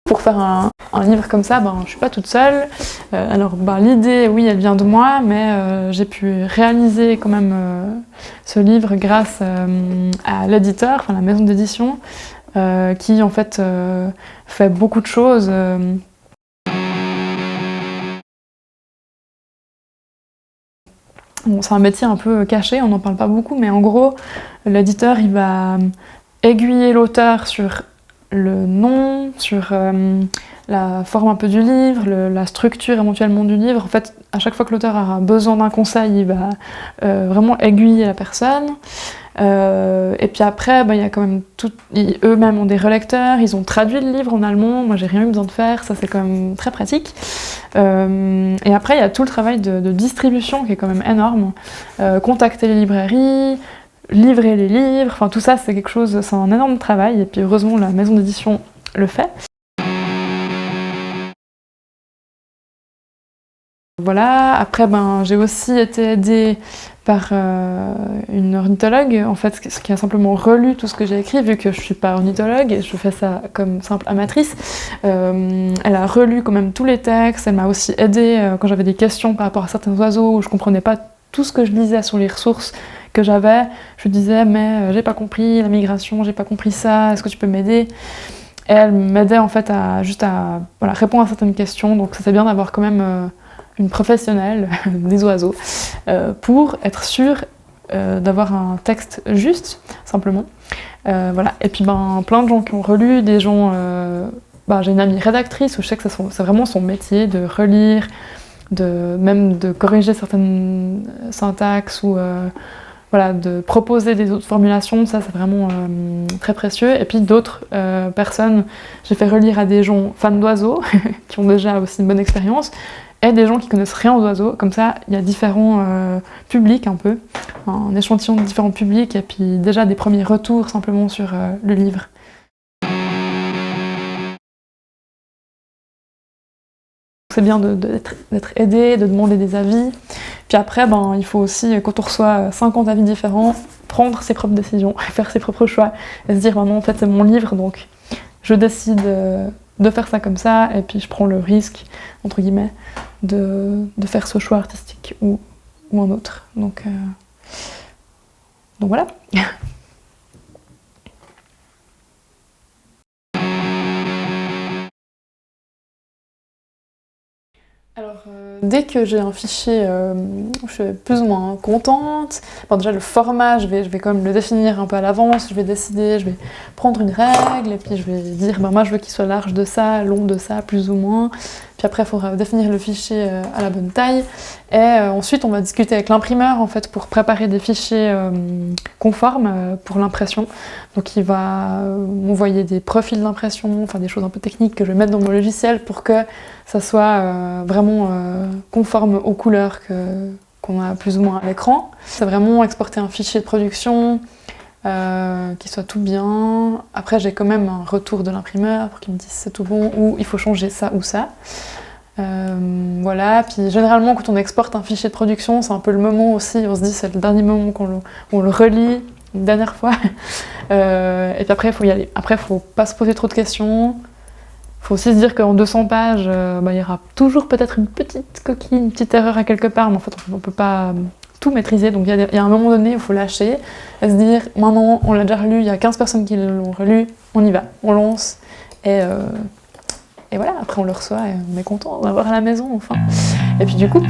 Pour faire un livre comme ça, je suis pas toute seule. Alors l'idée, oui, elle vient de moi, mais j'ai pu réaliser quand même ce livre grâce à l'éditeur, enfin la maison d'édition, qui en fait fait beaucoup de choses. Bon, c'est un métier un peu caché, on n'en parle pas beaucoup, mais en gros, l'éditeur il va aiguiller l'auteur sur le nom, sur la forme un peu du livre, la structure éventuellement du livre. En fait, à chaque fois que l'auteur a besoin d'un conseil, il va vraiment aiguiller la personne. Et puis après, il y a quand même eux-mêmes ont des relecteurs, ils ont traduit le livre en allemand, moi j'ai rien eu besoin de faire, ça c'est quand même très pratique. Et après, il y a tout le travail de distribution qui est quand même énorme. Contacter les librairies, livrer les livres, enfin tout ça c'est un énorme travail, et puis heureusement la maison d'édition le fait. Voilà, après j'ai aussi été aidée par une ornithologue, en fait, qui a simplement relu tout ce que j'ai écrit, vu que je suis pas ornithologue et je fais ça comme simple amatrice. Elle a relu quand même tous les textes, elle m'a aussi aidée quand j'avais des questions par rapport à certains oiseaux où je comprenais pas tout ce que je lisais sur les ressources que j'avais. Je disais mais j'ai pas compris la migration, j'ai pas compris ça, est-ce que tu peux m'aider? Et elle m'aidait en fait à répondre à certaines questions, donc c'est bien d'avoir quand même une professionnelle des oiseaux pour être sûre d'avoir un texte juste, simplement. Voilà. Et puis plein de gens qui ont relu, des gens... j'ai une amie rédactrice où je sais que c'est vraiment son métier de relire, même de corriger certaines syntaxes ou de proposer des autres formulations, ça c'est vraiment très précieux. Et puis d'autres personnes, j'ai fait relire à des gens fans d'oiseaux, qui ont déjà aussi une bonne expérience, et des gens qui connaissent rien aux oiseaux. Comme ça, il y a différents publics un peu, un échantillon de différents publics, et puis déjà des premiers retours simplement sur le livre. C'est bien d'être aidé, de demander des avis. Puis après, il faut aussi, quand on reçoit 50 avis différents, prendre ses propres décisions, faire ses propres choix, et se dire non, en fait c'est mon livre, donc je décide de faire ça comme ça, et puis je prends le risque, entre guillemets, de faire ce choix artistique ou un autre. Donc voilà. Alors, dès que j'ai un fichier, je suis plus ou moins contente. Déjà le format, je vais quand même le définir un peu à l'avance, je vais décider, je vais prendre une règle, et puis je vais dire, moi je veux qu'il soit large de ça, long de ça, plus ou moins. Puis après, il faudra définir le fichier à la bonne taille. Et ensuite, on va discuter avec l'imprimeur, en fait, pour préparer des fichiers conformes pour l'impression. Donc il va m'envoyer des profils d'impression, enfin des choses un peu techniques que je vais mettre dans mon logiciel pour que ça soit vraiment conforme aux couleurs qu'on a plus ou moins à l'écran. C'est vraiment exporter un fichier de production qui soit tout bien. Après, j'ai quand même un retour de l'imprimeur pour qu'il me dise c'est tout bon ou il faut changer ça ou ça. Voilà, puis généralement quand on exporte un fichier de production, c'est un peu le moment aussi, on se dit c'est le dernier moment qu'on le relit une dernière fois. Et puis après, il faut y aller. Après, il ne faut pas se poser trop de questions. Il faut aussi se dire qu'en 200 pages, il y aura toujours peut-être une petite coquille, une petite erreur à quelque part, mais en fait, on ne peut pas tout maîtriser. Donc il y a un moment donné, il faut lâcher et se dire maintenant, on l'a déjà relu, il y a 15 personnes qui l'ont relu, on y va, on lance. Et voilà, après on le reçoit et on est content d'avoir à la maison, enfin. Et puis du coup...